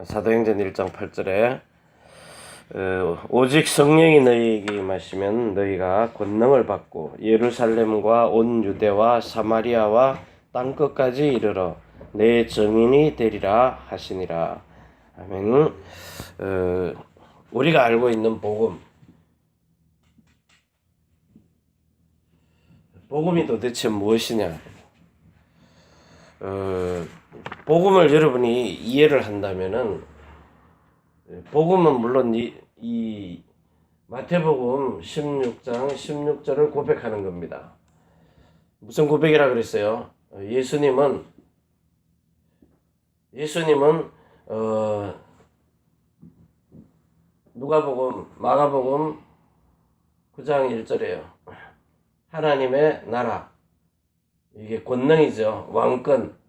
사도행전 1장 8절에 오직 성령이 너희에게 임하시면 너희가 권능을 받고 예루살렘과 온 유대와 사마리아와 땅끝까지 이르러 내 증인이 되리라 하시니라. 아멘. 우리가 알고 있는 복음이 도대체 무엇이냐? 복음을 여러분이 이해를 한다면은, 복음은 물론 이 마태복음 16장 16절을 고백하는 겁니다. 무슨 고백이라 그랬어요? 예수님은 마가복음 9장 1절이에요. 하나님의 나라, 이게 권능이죠. 왕권,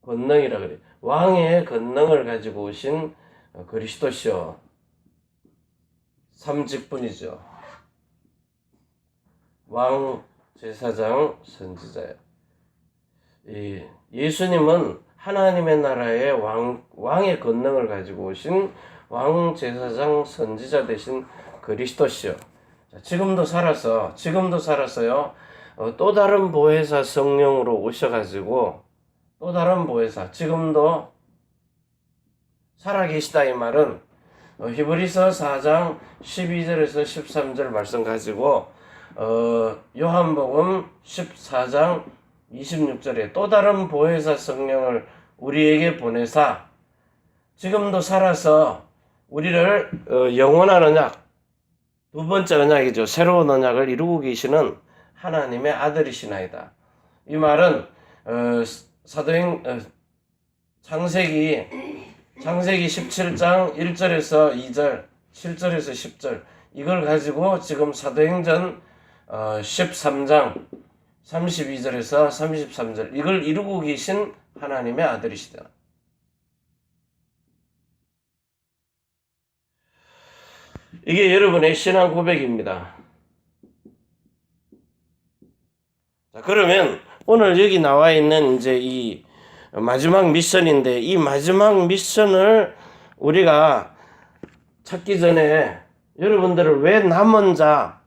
권능이라 그래요. 왕의 권능을 가지고 오신 그리스도시요, 삼직분이죠. 왕, 제사장, 선지자예요. 예수님은 하나님의 나라의 왕의 권능을 가지고 오신 왕, 제사장, 선지자 되신 그리스도시요. 지금도 살았어요. 또 다른 보혜사 성령으로 오셔가지고, 또 다른 보혜사, 지금도 살아계시다 이 말은 히브리서 4장 12절에서 13절 말씀 가지고 요한복음 14장 26절에 또 다른 보혜사 성령을 우리에게 보내사 지금도 살아서 우리를 영원한 언약, 두 번째 언약이죠. 새로운 언약을 이루고 계시는 하나님의 아들이시나이다. 이 말은 창세기 17장 1절에서 2절, 7절에서 10절, 이걸 가지고 지금 사도행전 13장 32절에서 33절, 이걸 이루고 계신 하나님의 아들이시다. 이게 여러분의 신앙 고백입니다. 자, 그러면 오늘 여기 나와 있는 이제 이 마지막 미션인데, 이 마지막 미션을 우리가 찾기 전에 여러분들을 왜 남은 자,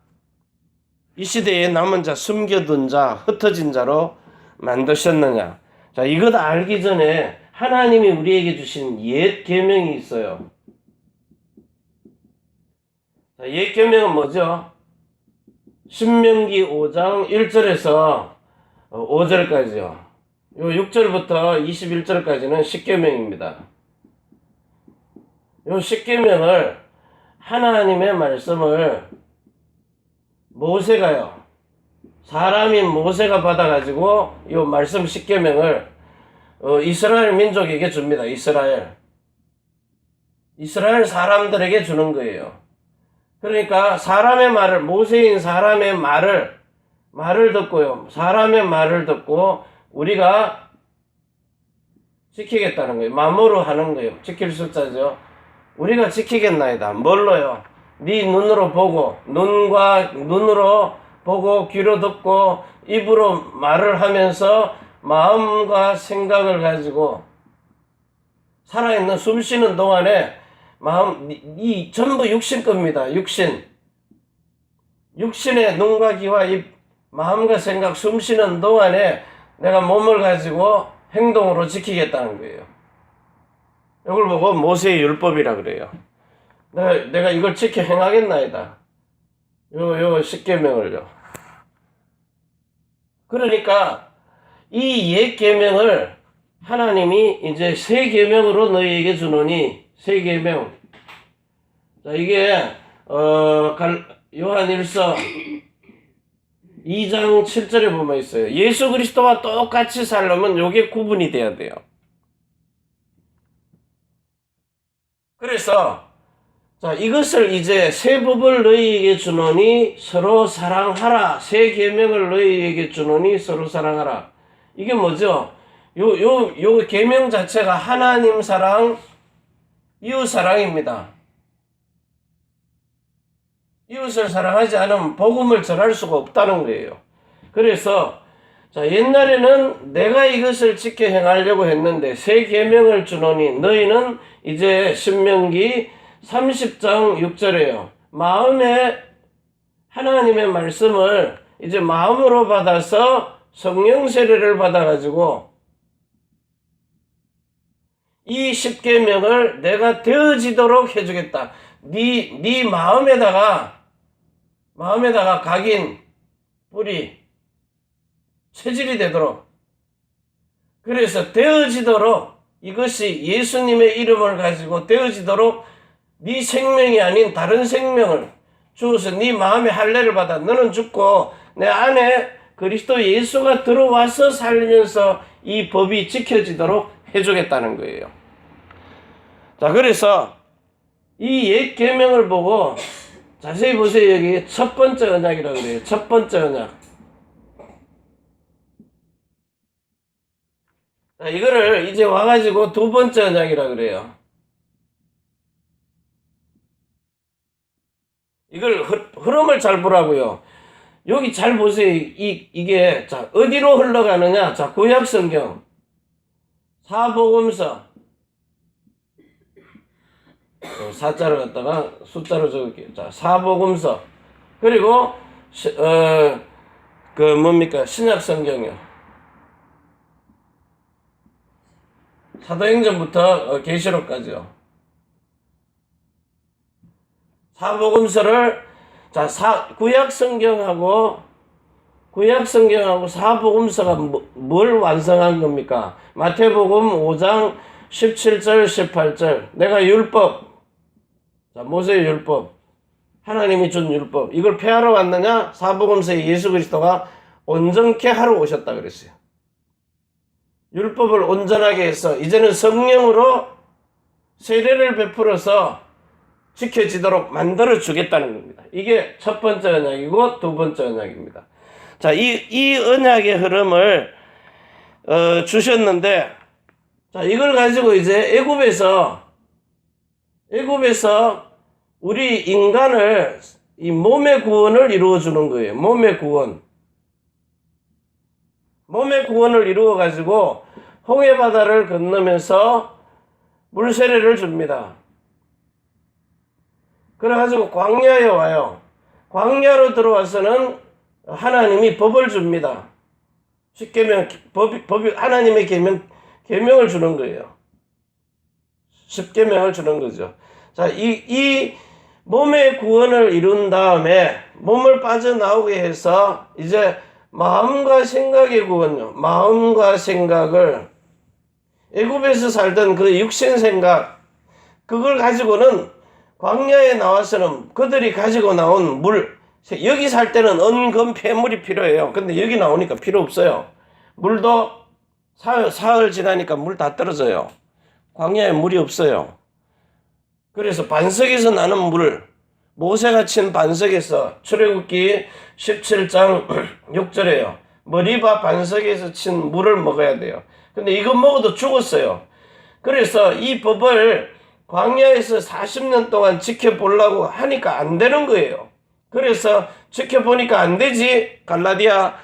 이 시대에 남은 자, 숨겨둔 자, 흩어진 자로 만드셨느냐? 자, 이것 알기 전에 하나님이 우리에게 주신 옛 계명이 있어요. 자, 옛 계명은 뭐죠? 신명기 5장 1절에서 5절까지요. 요 6절부터 21절까지는 십계명입니다. 요 십계명을, 하나님의 말씀을 모세가요, 사람인 모세가 받아가지고 요 말씀 십계명을 이스라엘 민족에게 줍니다. 이스라엘 사람들에게 주는 거예요. 그러니까 사람의 말을, 모세인 사람의 말을 듣고요, 사람의 말을 듣고 우리가 지키겠다는 거예요. 마음으로 하는 거예요. 지킬 숫자죠. 우리가 지키겠나이다. 뭘로요? 네 눈으로 보고, 눈으로 보고, 귀로 듣고, 입으로 말을 하면서 마음과 생각을 가지고 살아있는, 숨 쉬는 동안에 이 전부 육신 겁니다. 육신의 눈과 귀와 입, 마음과 생각, 숨 쉬는 동안에 내가 몸을 가지고 행동으로 지키겠다는 거예요. 이걸 보고 모세의 율법이라 그래요. 내가 이걸 지켜 행하겠나이다. 요 십계명을요. 그러니까 이 옛 계명을 하나님이 이제 새 계명으로 너희에게 주노니, 새 계명. 자, 이게 요한일서 2장 7절에 보면 있어요. 예수 그리스도와 똑같이 살려면 요게 구분이 돼야 돼요. 그래서 자, 이것을 이제 새 법을 너희에게 주노니 서로 사랑하라. 새 계명을 너희에게 주노니 서로 사랑하라. 이게 뭐죠? 요 계명 자체가 하나님 사랑, 이웃 사랑입니다. 이웃을 사랑하지 않으면 복음을 전할 수가 없다는 거예요. 그래서 자, 옛날에는 내가 이것을 지켜 행하려고 했는데 새 계명을 주노니 너희는 이제 신명기 30장 6절에요. 마음에 하나님의 말씀을 이제 마음으로 받아서 성령 세례를 받아가지고 이 십계명을 내가 되어지도록 해주겠다. 네 마음에다가 각인 뿌리 체질이 되도록, 그래서 되어지도록, 이것이 예수님의 이름을 가지고 되어지도록 네 생명이 아닌 다른 생명을 주어서 네 마음에 할례를 받아 너는 죽고 내 안에 그리스도 예수가 들어와서 살면서 이 법이 지켜지도록 해주겠다는 거예요. 자, 그래서 이 옛 계명을 보고 자세히 보세요. 여기 첫 번째 언약이라고 그래요. 첫 번째 언약. 자, 이거를 이제 와가지고 두 번째 언약이라고 그래요. 이걸 흐름을 잘 보라고요. 여기 잘 보세요. 이게 자, 어디로 흘러가느냐? 자, 구약 성경, 사복음서, 사자를 갖다가 숫자로 적을게요. 자, 사복음서, 그리고 신약 성경이요. 사도행전부터 계시록까지요. 사복음서를 구약 성경하고 사복음서가 뭘 완성한 겁니까? 마태복음 5장 17절 18절 내가 율법, 모세의 율법, 하나님이 준 율법, 이걸 폐하러 왔느냐? 사복음서에 예수 그리스도가 온전케 하러 오셨다 그랬어요. 율법을 온전하게 해서 이제는 성령으로 세례를 베풀어서 지켜지도록 만들어 주겠다는 겁니다. 이게 첫 번째 언약이고 두 번째 언약입니다. 자, 이 언약의 흐름을 주셨는데, 자, 이걸 가지고 이제 애굽에서 우리 인간을 이 몸의 구원을 이루어 주는 거예요. 몸의 구원을 이루어 가지고 홍해 바다를 건너면서 물 세례를 줍니다. 그래가지고 광야에 와요. 광야로 들어와서는 하나님이 법을 줍니다. 십계명, 법이 하나님의 계명을 주는 거예요. 십계명을 주는 거죠. 자, 이 몸의 구원을 이룬 다음에 몸을 빠져나오게 해서 이제 마음과 생각의 구원요. 마음과 생각을 애굽에서 살던 그 육신 생각, 그걸 가지고는 광야에 나와서는 그들이 가지고 나온 물, 여기 살 때는 은금 폐물이 필요해요. 근데 여기 나오니까 필요 없어요. 물도 사흘 지나니까 물 다 떨어져요. 광야에 물이 없어요. 그래서 반석에서 나는 물, 모세가 친 반석에서, 출애굽기 17장 6절에요. 머리바 반석에서 친 물을 먹어야 돼요. 근데 이거 먹어도 죽었어요. 그래서 이 법을 광야에서 40년 동안 지켜보려고 하니까 안 되는 거예요. 그래서 지켜보니까 안 되지. 갈라디아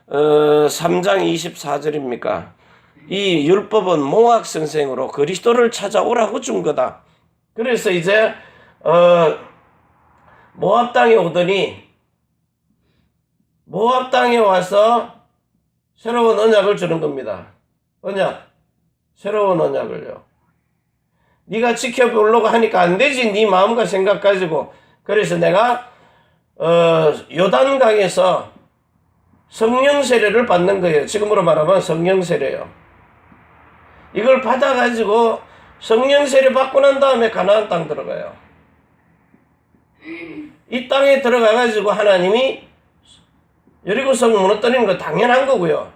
3장 24절입니까? 이 율법은 몽학 선생으로 그리스도를 찾아오라고 준 거다. 그래서 이제 모압 땅에 오더니, 모압 땅에 와서 새로운 언약을 주는 겁니다. 새로운 언약을요. 네가 지켜보려고 하니까 안 되지. 네 마음과 생각 가지고. 그래서 내가 요단강에서 성령 세례를 받는 거예요. 지금으로 말하면 성령 세례요. 이걸 받아가지고 성령 세례 받고 난 다음에 가나안 땅 들어가요. 이 땅에 들어가가지고 하나님이 여리고성 무너뜨리는 거 당연한 거고요.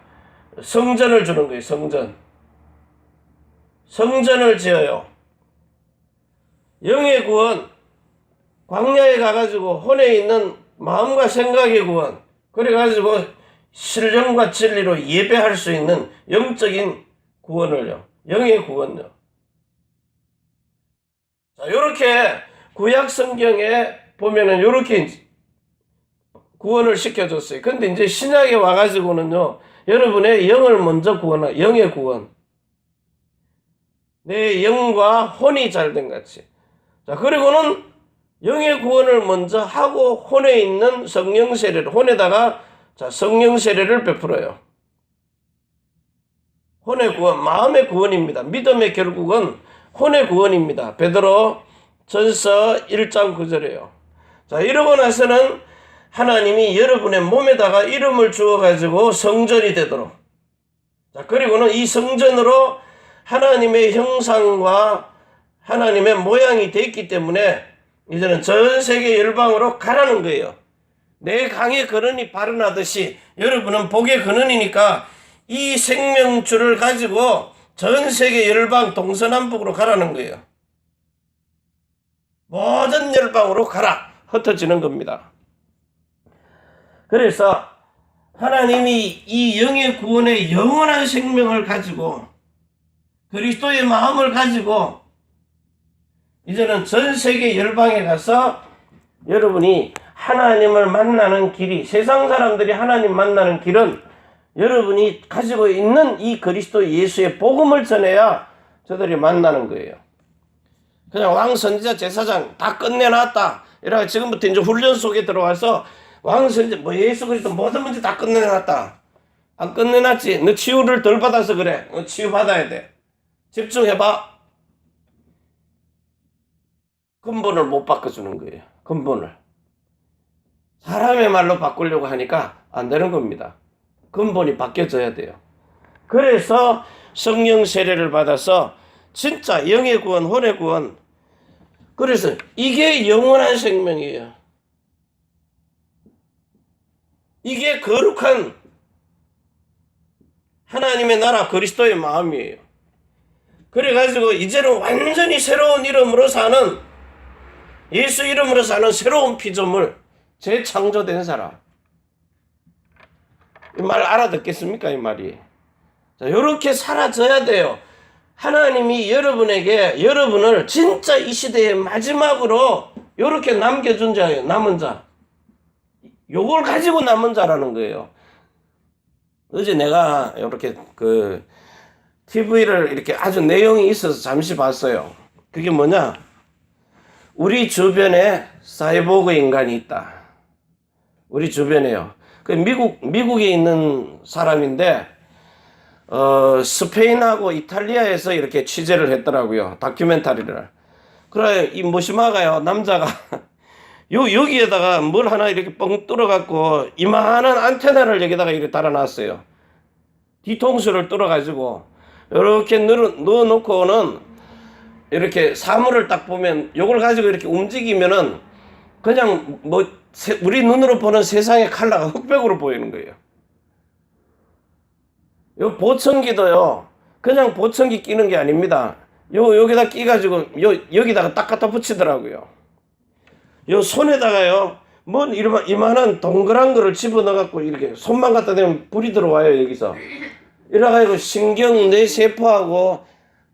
성전을 주는 거예요. 성전을 지어요. 영의 구원, 광야에 가가지고 혼에 있는 마음과 생각의 구원, 그래가지고 신령과 진리로 예배할 수 있는 영적인 구원을요. 영의 구원요. 자, 요렇게 구약 성경에 보면은 요렇게 구원을 시켜줬어요. 근데 이제 신약에 와가지고는요, 여러분의 영을 먼저 구원하, 영의 구원. 내 영과 혼이 잘된 같이. 자, 그리고는 영의 구원을 먼저 하고 혼에 있는 성령 세례를, 혼에다가 자, 성령 세례를 베풀어요. 혼의 구원, 마음의 구원입니다. 믿음의 결국은 혼의 구원입니다. 베드로 전서 1장 9절이에요. 자, 이러고 나서는 하나님이 여러분의 몸에다가 이름을 주어가지고 성전이 되도록. 자, 그리고는 이 성전으로 하나님의 형상과 하나님의 모양이 되었기 때문에 이제는 전 세계 열방으로 가라는 거예요. 내 강의 근원이 발언하듯이 여러분은 복의 근원이니까 이 생명줄을 가지고 전 세계 열방 동서남북으로 가라는 거예요. 모든 열방으로 가라. 흩어지는 겁니다. 그래서 하나님이 이 영의 구원의 영원한 생명을 가지고 그리스도의 마음을 가지고 이제는 전 세계 열방에 가서 여러분이 하나님을 만나는 길이, 세상 사람들이 하나님 만나는 길은 여러분이 가지고 있는 이 그리스도 예수의 복음을 전해야 저들이 만나는 거예요. 그냥 왕 선지자 제사장 다 끝내놨다. 이러고 지금부터 이제 훈련 속에 들어와서 왕 선지자 뭐 예수 그리스도 모든 문제 다 끝내놨다. 안 끝내놨지. 너 치유를 덜 받아서 그래. 너 치유 받아야 돼. 집중해봐. 근본을 못 바꿔주는 거예요. 근본을. 사람의 말로 바꾸려고 하니까 안 되는 겁니다. 근본이 바뀌어져야 돼요. 그래서 성령 세례를 받아서 진짜 영의 구원, 혼의 구원. 그래서 이게 영원한 생명이에요. 이게 거룩한 하나님의 나라 그리스도의 마음이에요. 그래가지고 이제는 완전히 새로운 이름으로 사는, 예수 이름으로 사는 새로운 피조물, 재창조된 사람. 이 말 알아듣겠습니까? 이 말이. 자, 요렇게 살아져야 돼요. 하나님이 여러분에게, 여러분을 진짜 이 시대의 마지막으로 요렇게 남겨준 자예요. 남은 자. 요걸 가지고 남은 자라는 거예요. 어제 내가 이렇게 TV를 이렇게 아주 내용이 있어서 잠시 봤어요. 그게 뭐냐? 우리 주변에 사이보그 인간이 있다. 우리 주변에요. 그 미국에 있는 사람인데, 스페인하고 이탈리아에서 이렇게 취재를 했더라고요. 다큐멘터리를. 그래, 이 모시마가요, 남자가, 여기에다가 뭘 하나 이렇게 뻥 뚫어갖고, 이만한 안테나를 여기다가 이렇게 달아놨어요. 뒤통수를 뚫어가지고, 이렇게 넣어놓고는, 이렇게 사물을 딱 보면, 요걸 가지고 이렇게 움직이면은, 그냥 우리 눈으로 보는 세상의 컬러가 흑백으로 보이는 거예요. 요 보청기도요, 그냥 보청기 끼는 게 아닙니다. 여기다 끼가지고, 여기다가 딱 갖다 붙이더라고요. 요 손에다가요, 이만한 동그란 거를 집어넣어갖고, 이렇게 손만 갖다 대면 불이 들어와요, 여기서. 이래가지고 신경 내 세포하고,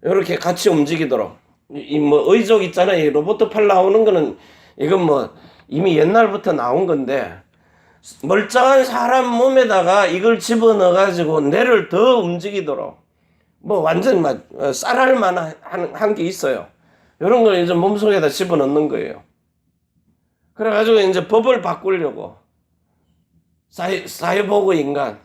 이렇게 같이 움직이도록. 의족 있잖아요. 이 로봇 팔 나오는 거는, 이건 이미 옛날부터 나온 건데, 멀쩡한 사람 몸에다가 이걸 집어넣어가지고 뇌를 더 움직이도록, 완전 쌀알만 한 게 있어요. 이런 걸 이제 몸속에다 집어넣는 거예요. 그래가지고 이제 법을 바꾸려고. 사이보그 인간.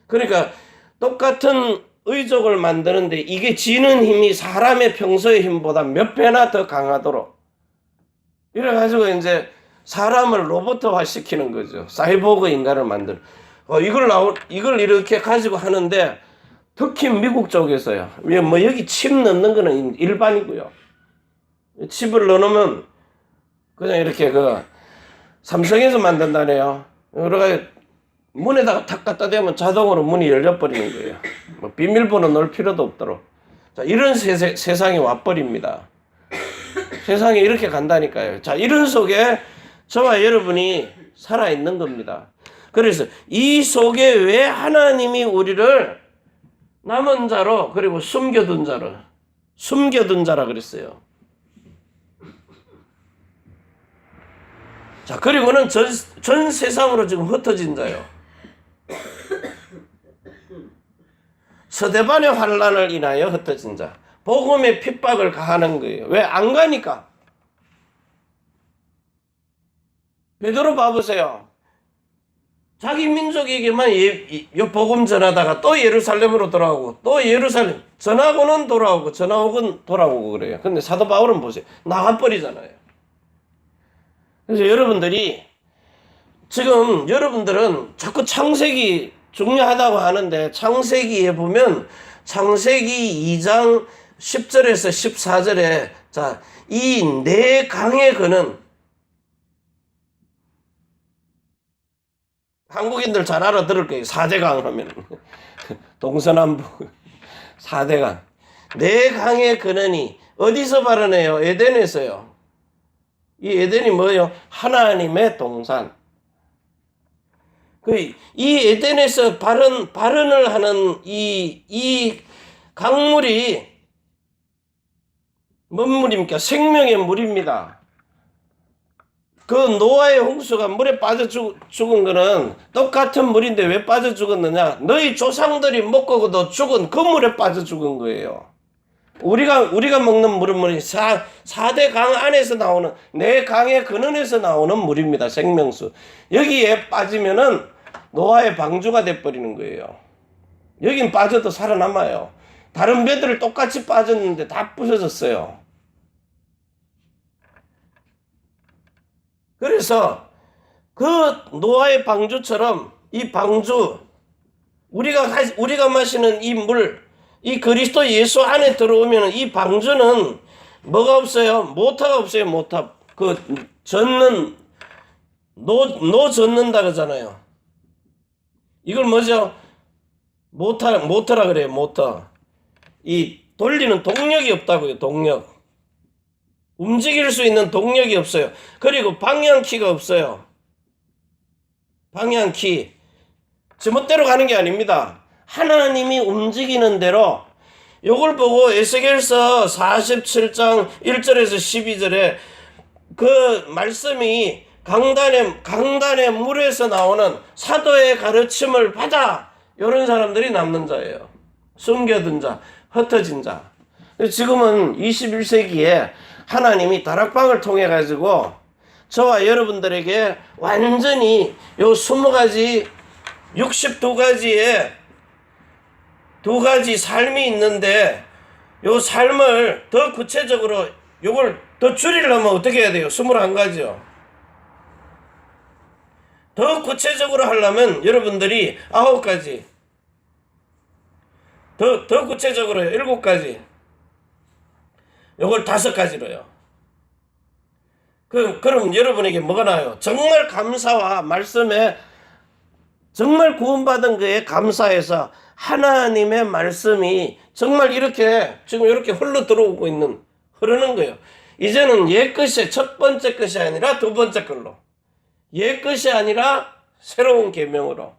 그러니까 똑같은 의족을 만드는데 이게 지는 힘이 사람의 평소의 힘보다 몇 배나 더 강하도록. 이래가지고 이제 사람을 로봇화 시키는 거죠. 사이보그 인간을 만드는. 이걸 이렇게 가지고 하는데 특히 미국 쪽에서요. 여기 칩 넣는 거는 일반이고요. 칩을 넣으면 그냥 이렇게 삼성에서 만든다네요. 그러니까 문에다가 탁 갖다 대면 자동으로 문이 열려버리는 거예요. 비밀번호 넣을 필요도 없도록. 자, 이런 세상이 와버립니다. 세상이 이렇게 간다니까요. 자, 이런 속에 저와 여러분이 살아있는 겁니다. 그래서 이 속에 왜 하나님이 우리를 남은 자로, 그리고 숨겨둔 자라 그랬어요. 자, 그리고는 전 세상으로 지금 흩어진 자요. 서대반의 환난을 인하여 흩어진 자. 복음의 핍박을 가하는 거예요. 왜 안 가니까? 베드로 봐보세요. 자기 민족에게만 복음 전하다가 또 예루살렘으로 돌아오고 또 예루살렘 전하고는 돌아오고 전하고는 돌아오고 그래요. 근데 사도 바울은 보세요. 나가버리잖아요. 그래서 여러분들이 지금 여러분들은 자꾸 창세기 중요하다고 하는데 창세기에 보면 창세기 2장 10절에서 14절에 자, 이 네 강의 그는 한국인들 잘 알아들을 거예요. 4대강 하면 동서남북 4대강. 네 강의 근원이 어디서 발원해요? 에덴에서요. 이 에덴이 뭐예요? 하나님의 동산. 이 에덴에서 발원을 하는 이 강물이 뭔 물입니까? 생명의 물입니다. 그 노아의 홍수가 물에 빠져 죽은 거는 똑같은 물인데 왜 빠져 죽었느냐? 너희 조상들이 먹고도 죽은 그 물에 빠져 죽은 거예요. 우리가 먹는 물은 4대 강 안에서 나오는, 네 강의 근원에서 나오는 물입니다. 생명수. 여기에 빠지면은 노아의 방주가 돼버리는 거예요. 여긴 빠져도 살아남아요. 다른 배들을 똑같이 빠졌는데 다 부서졌어요. 그래서 그 노아의 방주처럼 이 방주, 우리가 마시는 이 물, 이 그리스도 예수 안에 들어오면 이 방주는 뭐가 없어요? 모터가 없어요. 모터. 젖는다 그러잖아요. 이걸 뭐죠? 모터라 그래요. 모터. 이 돌리는 동력이 없다고요. 동력. 움직일 수 있는 동력이 없어요. 그리고 방향키가 없어요. 방향키. 제멋대로 가는 게 아닙니다. 하나님이 움직이는 대로. 요걸 보고 에스겔서 47장 1절에서 12절에 그 말씀이 강단의 물에서 나오는 사도의 가르침을 받아. 이런 사람들이 남는 자예요. 숨겨둔 자, 흩어진 자. 지금은 21세기에 하나님이 다락방을 통해 가지고 저와 여러분들에게 완전히 요 20가지 62가지의 두 가지 삶이 있는데 요 삶을 더 구체적으로 요걸 더 줄이려면 어떻게 해야 돼요? 21가지요. 더 구체적으로 하려면 여러분들이 9가지, 더 구체적으로요. 7가지. 요걸 5가지로요. 그럼 여러분에게 뭐가 나요? 정말 감사와 말씀에 정말 구원받은 그에 감사해서 하나님의 말씀이 정말 지금 이렇게 흐르는 거예요. 이제는 옛 것이 첫 번째 것이 아니라 두 번째 걸로. 옛 것이 아니라 새로운 계명으로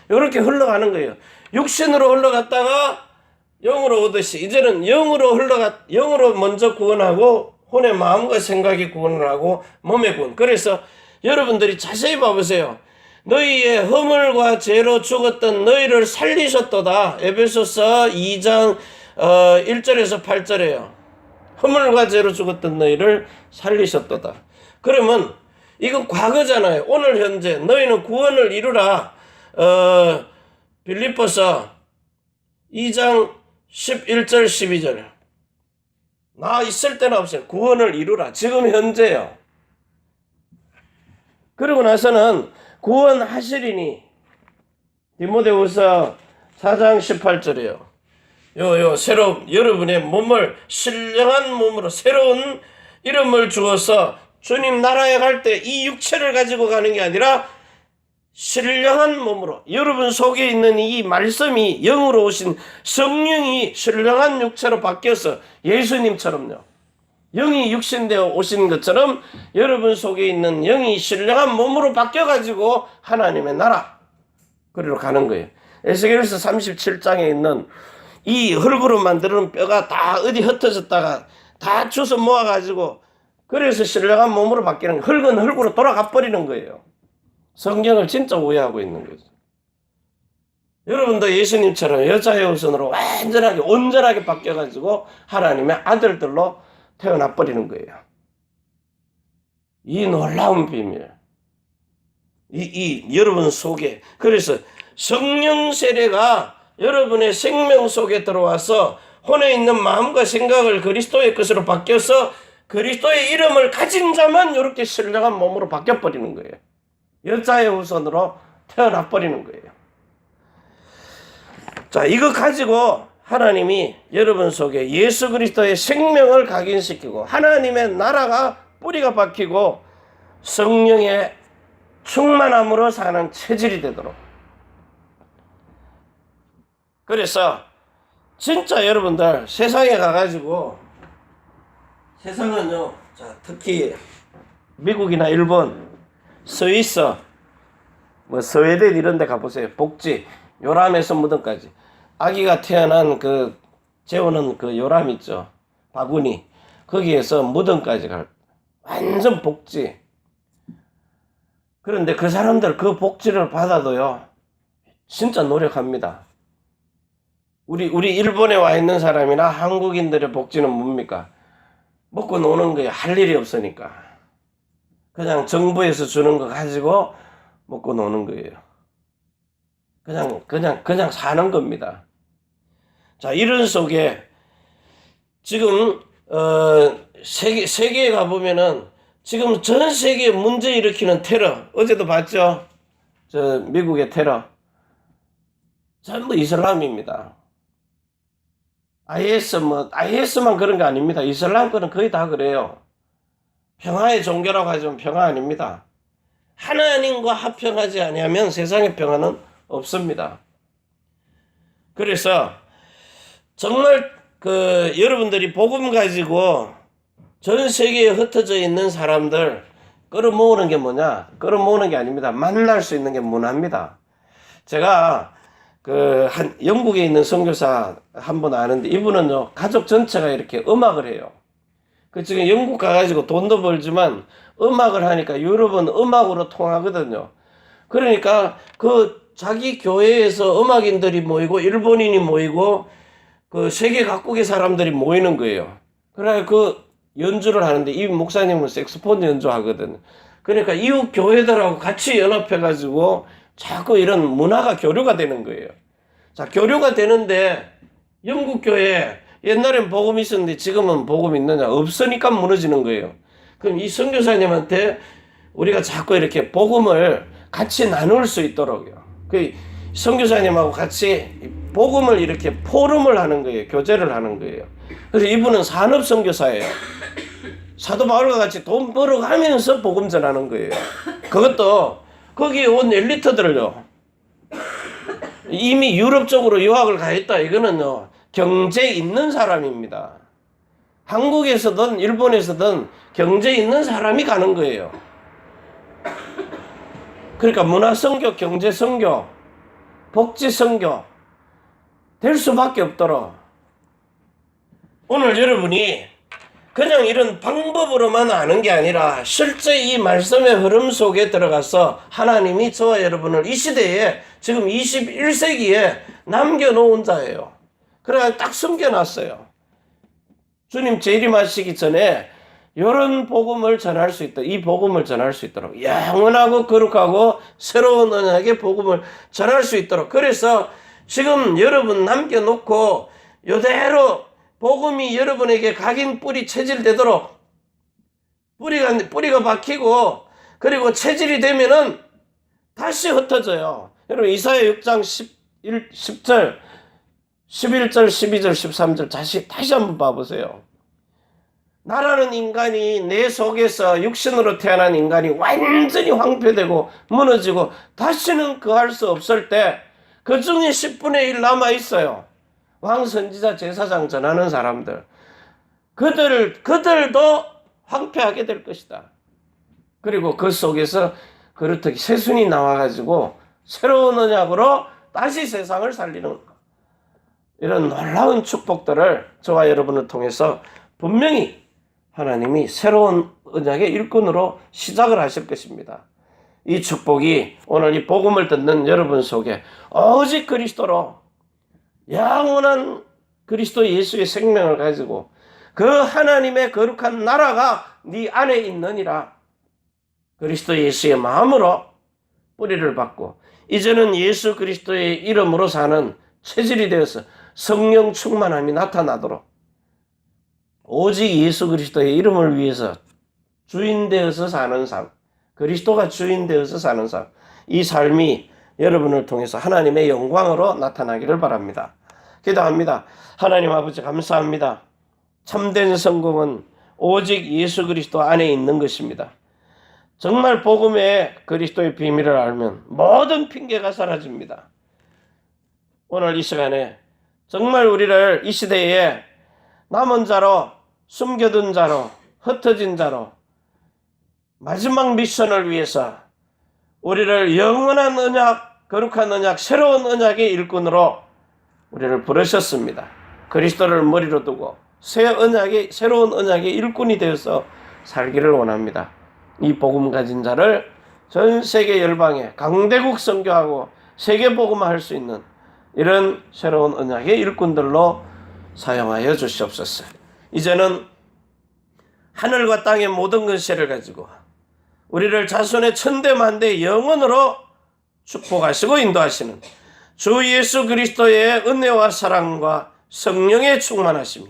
이렇게 흘러가는 거예요. 육신으로 흘러갔다가 영으로 오듯이 이제는 영으로 먼저 구원하고 혼의 마음과 생각이 구원을 하고 몸의 구원. 그래서 여러분들이 자세히 봐보세요. 너희의 허물과 죄로 죽었던 너희를 살리셨도다. 에베소서 2장 1절에서 8절에요. 허물과 죄로 죽었던 너희를 살리셨도다. 그러면 이건 과거잖아요. 오늘 현재 너희는 구원을 이루라. 빌립보서 2장 11절 12절. 나 있을 때는 없어요. 구원을 이루라. 지금 현재요. 그러고 나서는 구원하시리니 디모데후서 4장 18절이에요. 새로운 여러분의 몸을 신령한 몸으로 새로운 이름을 주어서 주님 나라에 갈 때 이 육체를 가지고 가는 게 아니라 신령한 몸으로 여러분 속에 있는 이 말씀이 영으로 오신 성령이 신령한 육체로 바뀌어서 예수님처럼요. 영이 육신되어 오신 것처럼 여러분 속에 있는 영이 신령한 몸으로 바뀌어가지고 하나님의 나라 그리로 가는 거예요. 에스겔서 37장에 있는 이 흙으로 만드는 뼈가 다 어디 흩어졌다가 다 주워 모아가지고 그래서 신령한 몸으로 바뀌는 거예요. 흙은 흙으로 돌아가 버리는 거예요. 성경을 진짜 오해하고 있는 거죠. 여러분도 예수님처럼 여자의 후손으로 완전하게 온전하게 바뀌어가지고 하나님의 아들들로 태어나 버리는 거예요. 이 놀라운 비밀. 여러분 속에, 그래서 성령 세례가 여러분의 생명 속에 들어와서 혼에 있는 마음과 생각을 그리스도의 것으로 바뀌어서 그리스도의 이름을 가진 자만 이렇게 신령한 몸으로 바뀌어버리는 거예요. 여자의 후손으로 태어나 버리는 거예요. 자, 이거 가지고 하나님이 여러분 속에 예수 그리스도의 생명을 각인시키고 하나님의 나라가 뿌리가 박히고 성령의 충만함으로 사는 체질이 되도록. 그래서 진짜 여러분들 세상에 가가지고, 세상은요, 자, 특히 미국이나 일본, 스위스, 뭐 스웨덴 이런 데 가보세요. 복지, 요람에서 무덤까지. 아기가 태어난 그 재우는 그 요람 있죠. 바구니. 거기에서 무덤까지 갈. 완전 복지. 그런데 그 사람들 그 복지를 받아도요, 진짜 노력합니다. 우리 일본에 와 있는 사람이나 한국인들의 복지는 뭡니까? 먹고 노는 거예요. 할 일이 없으니까. 그냥 정부에서 주는 거 가지고 먹고 노는 거예요. 그냥 사는 겁니다. 자, 이런 속에 지금 세계에 가보면은 지금 전 세계에 문제 일으키는 테러, 어제도 봤죠? 저 미국의 테러 전부 이슬람입니다. IS만 그런 거 아닙니다. 이슬람 거는 거의 다 그래요. 평화의 종교라고 하지만 평화 아닙니다. 하나님과 합평하지 아니하면 세상의 평화는 없습니다. 그래서 정말 여러분들이 복음 가지고 전 세계에 흩어져 있는 사람들 끌어모으는 게 뭐냐? 끌어모으는 게 아닙니다. 만날 수 있는 게 문화입니다. 제가 영국에 있는 선교사 한 분 아는데, 이분은요, 가족 전체가 이렇게 음악을 해요. 지금 영국 가가지고 돈도 벌지만 음악을 하니까 유럽은 음악으로 통하거든요. 그러니까 자기 교회에서 음악인들이 모이고 일본인이 모이고 세계 각국의 사람들이 모이는 거예요. 그래 연주를 하는데 이 목사님은 색소폰 연주하거든요. 그러니까 이웃 교회들하고 같이 연합해가지고 자꾸 이런 문화가 교류가 되는 거예요. 자, 교류가 되는데 영국 교회 옛날엔 복음 있었는데 지금은 복음 있느냐? 없으니까 무너지는 거예요. 그럼 이 선교사님한테 우리가 자꾸 이렇게 복음을 같이 나눌 수 있도록요. 선교사님하고 같이 복음을 이렇게 포럼을 하는 거예요. 교제를 하는 거예요. 그래서 이분은 산업 선교사예요. 사도 바울과 같이 돈 벌어가면서 복음 전하는 거예요. 그것도 거기에 온 엘리트들을요, 이미 유럽 쪽으로 유학을 가 있다. 이거는요, 경제 있는 사람입니다. 한국에서든 일본에서든 경제 있는 사람이 가는 거예요. 그러니까 문화선교, 경제선교, 복지선교 될 수밖에 없도록 오늘 여러분이 그냥 이런 방법으로만 아는 게 아니라 실제 이 말씀의 흐름 속에 들어가서 하나님이 저와 여러분을 이 시대에 지금 21세기에 남겨놓은 자예요. 그래서 딱 숨겨놨어요. 주님 재림하시기 전에 이런 복음을 전할 수 있다. 이 복음을 전할 수 있도록 영원하고 거룩하고 새로운 언약의 복음을 전할 수 있도록. 그래서 지금 여러분 남겨놓고 이대로 복음이 여러분에게 각인 뿌리 체질되도록 뿌리가 박히고 그리고 체질이 되면은 다시 흩어져요. 여러분 이사야 6장 10절 11절 12절 13절 다시 한번 봐보세요. 나라는 인간이 내 속에서 육신으로 태어난 인간이 완전히 황폐되고 무너지고 다시는 거할 수 없을 때 그 중에 10분의 1 남아있어요. 왕, 선지자, 제사장 전하는 사람들. 그들도 황폐하게 될 것이다. 그리고 그 속에서 그렇듯 새순이 나와가지고 새로운 언약으로 다시 세상을 살리는 이런 놀라운 축복들을 저와 여러분을 통해서 분명히 하나님이 새로운 언약의 일꾼으로 시작을 하실 것입니다. 이 축복이 오늘 이 복음을 듣는 여러분 속에 오직 그리스도로 영원한 그리스도 예수의 생명을 가지고 그 하나님의 거룩한 나라가 네 안에 있느니라. 그리스도 예수의 마음으로 뿌리를 받고 이제는 예수 그리스도의 이름으로 사는 체질이 되어서 성령 충만함이 나타나도록 오직 예수 그리스도의 이름을 위해서 주인 되어서 사는 삶, 그리스도가 주인 되어서 사는 삶, 이 삶이 여러분을 통해서 하나님의 영광으로 나타나기를 바랍니다. 기도합니다. 하나님 아버지 감사합니다. 참된 성공은 오직 예수 그리스도 안에 있는 것입니다. 정말 복음의 그리스도의 비밀을 알면 모든 핑계가 사라집니다. 오늘 이 시간에 정말 우리를 이 시대에 남은 자로, 숨겨둔 자로, 흩어진 자로 마지막 미션을 위해서 우리를 영원한 언약, 거룩한 언약, 새로운 언약의 일꾼으로 우리를 부르셨습니다. 그리스도를 머리로 두고 새로운 언약의 일꾼이 되어서 살기를 원합니다. 이 복음 가진 자를 전 세계 열방에 강대국 선교하고 세계 복음화할 수 있는 이런 새로운 언약의 일꾼들로 사용하여 주시옵소서. 이제는 하늘과 땅의 모든 권세를 가지고 우리를 자손의 천대만대 영원으로 축복하시고 인도하시는 주 예수 그리스도의 은혜와 사랑과 성령의 충만하심이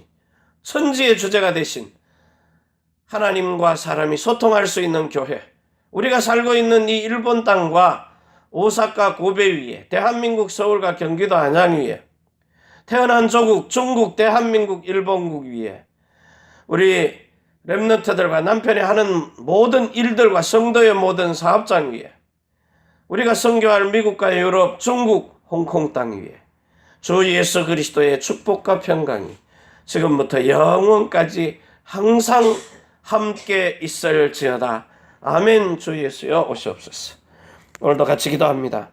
천지의 주제가 되신 하나님과 사람이 소통할 수 있는 교회, 우리가 살고 있는 이 일본 땅과 오사카 고베 위에, 대한민국 서울과 경기도 안양 위에, 태어난 조국 중국 대한민국 일본국 위에 우리 렘넌트들과 남편이 하는 모든 일들과 성도의 모든 사업장 위에, 우리가 선교할 미국과 유럽, 중국, 홍콩 땅 위에 주 예수 그리스도의 축복과 평강이 지금부터 영원까지 항상 함께 있을지어다. 아멘. 주 예수여 오시옵소서. 오늘도 같이 기도합니다.